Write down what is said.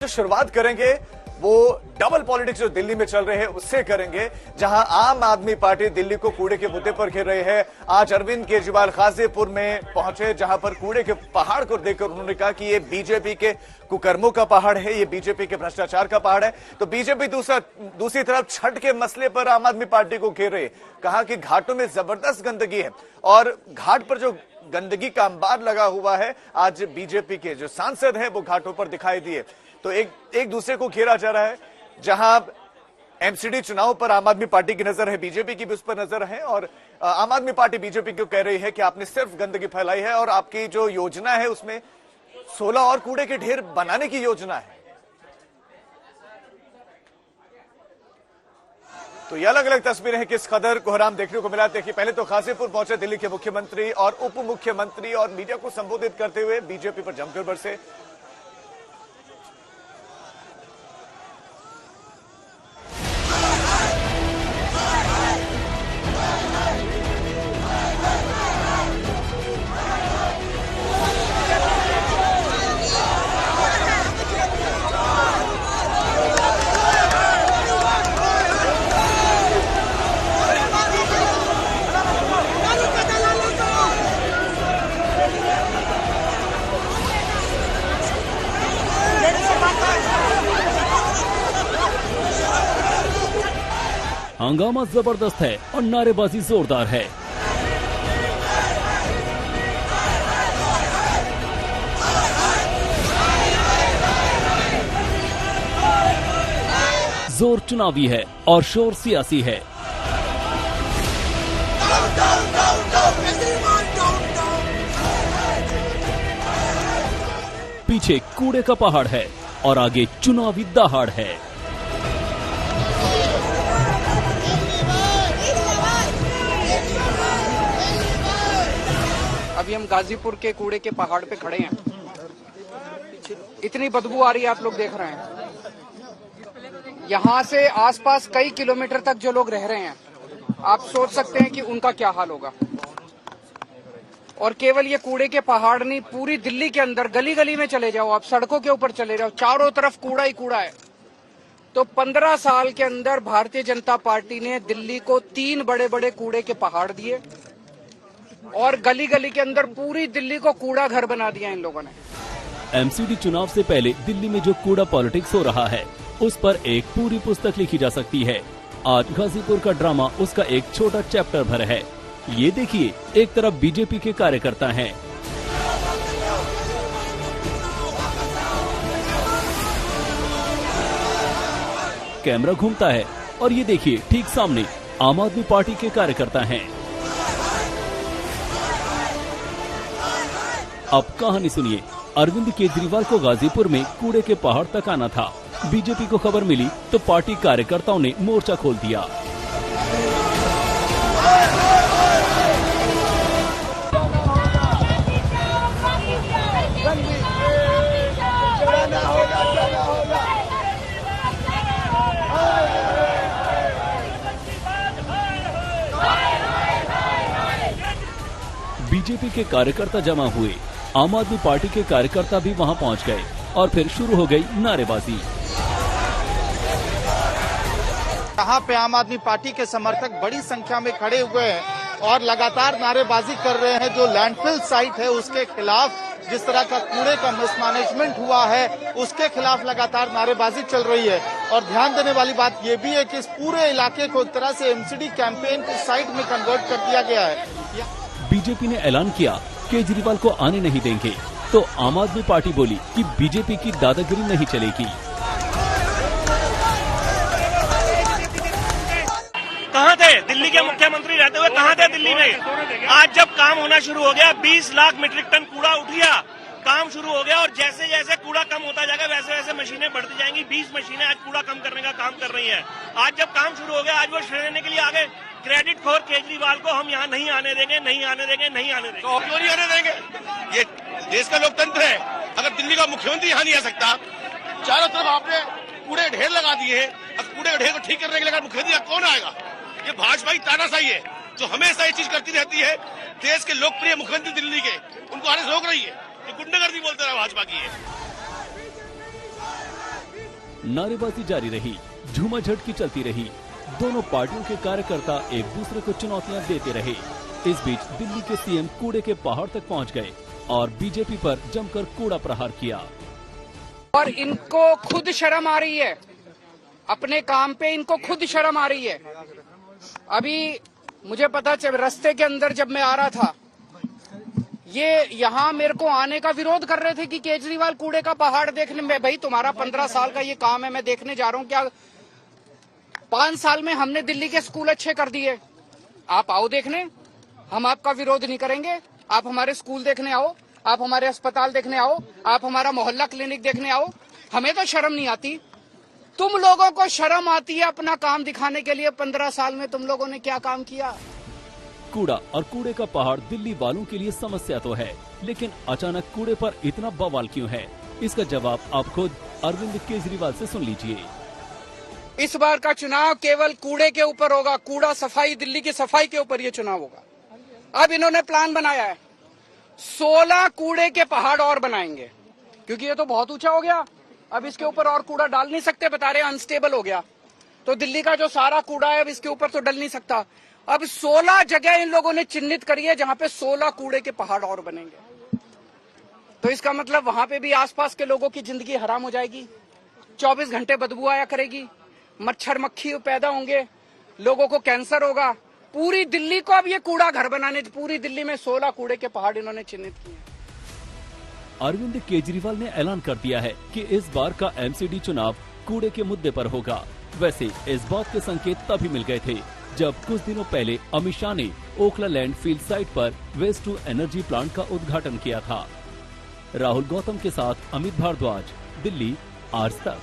जो शुरुआत करेंगे वो डबल पॉलिटिक्स जो दिल्ली में चल रहे हैं उससे करेंगे, जहां आम आदमी पार्टी दिल्ली को कूड़े के मुद्दे पर घेर रहे हैं। आज अरविंद केजरीवाल गाजीपुर में पहुंचे, जहां पर कूड़े के पहाड़ को देखकर उन्होंने कहा कि ये बीजेपी के कुकर्मों का पहाड़ है, ये बीजेपी के भ्रष्टाचार का पहाड़ है। तो बीजेपी दूसरी तरफ छठ के मसले पर आम आदमी पार्टी को घेर रही है। कहा कि घाटों में जबरदस्त गंदगी है और घाट पर जो गंदगी का अंबार लगा हुआ है, आज बीजेपी के जो सांसद हैं वो घाटों पर दिखाई दिए। तो एक दूसरे को घेरा जा रहा है। जहां एमसीडी चुनाव पर आम आदमी पार्टी की नजर है, बीजेपी की भी उस पर नजर है और आम आदमी पार्टी बीजेपी को कह रही है कि आपने सिर्फ गंदगी फैलाई है और आपकी जो योजना है उसमें 16 और कूड़े के ढेर बनाने की योजना है। तो ये अलग अलग तस्वीरें हैं, किस कदर कोहराम देखने को मिला। देखिए, पहले तो गाजीपुर पहुंचे दिल्ली के मुख्यमंत्री और उप मुख्यमंत्री और मीडिया को संबोधित करते हुए बीजेपी पर जमकर बरसे। हंगामा जबरदस्त है और नारेबाजी जोरदार है। जोर चुनावी है और शोर सियासी है। पीछे कूड़े का पहाड़ है और आगे चुनावी दहाड़ है। अभी हम गाजीपुर के कूड़े के पहाड़ पे खड़े हैं। इतनी बदबू आ रही है, आप लोग देख रहे हैं। यहाँ से आसपास कई किलोमीटर तक जो लोग रह रहे हैं, आप सोच सकते हैं कि उनका क्या हाल होगा। और केवल ये कूड़े के पहाड़ नहीं, पूरी दिल्ली के अंदर गली गली में चले जाओ, आप सड़कों के ऊपर चले जाओ, चारों तरफ कूड़ा ही कूड़ा है। तो 15 साल के अंदर भारतीय जनता पार्टी ने दिल्ली को 3 बड़े बड़े कूड़े के पहाड़ दिए और गली गली के अंदर पूरी दिल्ली को कूड़ा घर बना दिया इन लोगों ने। एमसीडी चुनाव से पहले दिल्ली में जो कूड़ा पॉलिटिक्स हो रहा है, उस पर एक पूरी पुस्तक लिखी जा सकती है। आज गाजीपुर का ड्रामा उसका एक छोटा चैप्टर भर है। ये देखिए, एक तरफ बीजेपी के कार्यकर्ता हैं, कैमरा घूमता है और ये देखिए ठीक सामने आम आदमी पार्टी के कार्यकर्ता हैं। अब कहानी सुनिए। अरविंद केजरीवाल को गाजीपुर में कूड़े के पहाड़ तक आना था। बीजेपी को खबर मिली तो पार्टी कार्यकर्ताओं ने मोर्चा खोल दिया। बीजेपी के कार्यकर्ता जमा हुए, आम आदमी पार्टी के कार्यकर्ता भी वहां पहुंच गए और फिर शुरू हो गई नारेबाजी। यहाँ पे आम आदमी पार्टी के समर्थक बड़ी संख्या में खड़े हुए हैं और लगातार नारेबाजी कर रहे हैं। जो लैंडफिल साइट है उसके खिलाफ, जिस तरह का कूड़े का मिसमैनेजमेंट हुआ है उसके खिलाफ लगातार नारेबाजी चल रही है। और ध्यान देने वाली बात यह भी है कि इस पूरे इलाके को एक तरह से एमसीडी कैंपेन की साइट में कन्वर्ट कर दिया गया है। बीजेपी ने ऐलान किया केजरीवाल को आने नहीं देंगे, तो आम आदमी पार्टी बोली कि बीजेपी की दादागिरी नहीं चलेगी। कहाँ थे दिल्ली के मुख्यमंत्री रहते हुए, कहाँ थे दिल्ली में? आज जब काम होना शुरू हो गया, 20 लाख मीट्रिक टन कूड़ा उठ गया, काम शुरू हो गया और जैसे जैसे कूड़ा कम होता जाएगा वैसे वैसे मशीनें बढ़ती जाएंगी। 20 मशीनें आज कूड़ा कम करने का काम कर रही हैं। आज जब काम शुरू हो गया, आज वो श्रेय लेने के लिए आगे। क्रेडिट खोर केजरीवाल को हम यहाँ नहीं आने देंगे, नहीं आने देंगे, नहीं आने देंगे। तो क्यों नहीं आने देंगे? ये देश का लोकतंत्र है। अगर दिल्ली का मुख्यमंत्री यहाँ नहीं आ सकता, चारों तरफ आपने कूड़े ढेर लगा दिए हैं, अब कूड़े ढेर को ठीक करने के लिए मुख्यमंत्री कौन आएगा? ये भाजपा की तानाशाही है जो हमेशा ये चीज करती रहती है। देश के लोकप्रिय मुख्यमंत्री दिल्ली के, उनको आने से रोक रही है। ये गुंडागर्दी बोलते रहे भाजपा की है। नारेबाजी जारी रही, झूमाझटकी चलती रही। दोनों पार्टियों के कार्यकर्ता एक दूसरे को चुनौतियां देते रहे। इस बीच दिल्ली के सीएम कूड़े के पहाड़ तक पहुंच गए और बीजेपी पर जमकर कूड़ा प्रहार किया। और इनको खुद शर्म आ रही है, अपने काम पे इनको खुद शर्म आ रही है। अभी मुझे पता चल, रास्ते के अंदर जब मैं आ रहा था, ये यहाँ मेरे को आने का विरोध कर रहे थे कि केजरीवाल कूड़े का पहाड़ देखने में। भाई तुम्हारा 15 साल का ये काम है, मैं देखने जा रहा हूँ। क्या 5 साल में हमने दिल्ली के स्कूल अच्छे कर दिए? आप आओ देखने, हम आपका विरोध नहीं करेंगे। आप हमारे स्कूल देखने आओ, आप हमारे अस्पताल देखने आओ, आप हमारा मोहल्ला क्लिनिक देखने आओ। हमें तो शर्म नहीं आती, तुम लोगों को शर्म आती है अपना काम दिखाने के लिए। 15 साल में तुम लोगों ने क्या काम किया? कूड़ा और कूड़े का पहाड़ दिल्ली वालों के लिए समस्या तो है, लेकिन अचानक कूड़े पर इतना बवाल क्यों है? इसका जवाब आप खुद अरविंद केजरीवाल से सुन लीजिए। इस बार का चुनाव केवल कूड़े के ऊपर होगा, कूड़ा सफाई, दिल्ली की सफाई के ऊपर ये चुनाव होगा। अब इन्होंने प्लान बनाया है, 16 कूड़े के पहाड़ और बनाएंगे, क्योंकि ये तो बहुत ऊंचा हो गया। अब इसके ऊपर और कूड़ा डाल नहीं सकते, बता रहे अनस्टेबल हो गया। तो दिल्ली का जो सारा कूड़ा है अब इसके ऊपर तो डल नहीं सकता। अब 16 जगह इन लोगों ने चिन्हित करी है जहां पे 16 कूड़े के पहाड़ और बनेंगे। तो इसका मतलब वहां पे भी आसपास के लोगों की जिंदगी हराम हो जाएगी। 24 घंटे बदबू आया करेगी, मच्छर मक्खी पैदा होंगे, लोगों को कैंसर होगा। पूरी दिल्ली को अब ये कूड़ा घर बनाने, पूरी दिल्ली में 16 कूड़े के पहाड़ इन्होंने चिन्हित किए। अरविंद केजरीवाल ने ऐलान कर दिया है कि इस बार का एमसीडी चुनाव कूड़े के मुद्दे पर होगा। वैसे इस बात के संकेत तभी मिल गए थे जब कुछ दिनों पहले अमित शाह ने ओखला लैंड फील्ड साइट पर वेस्ट टू एनर्जी प्लांट का उद्घाटन किया था। राहुल गौतम के साथ अमित भारद्वाज, दिल्ली, आज तक।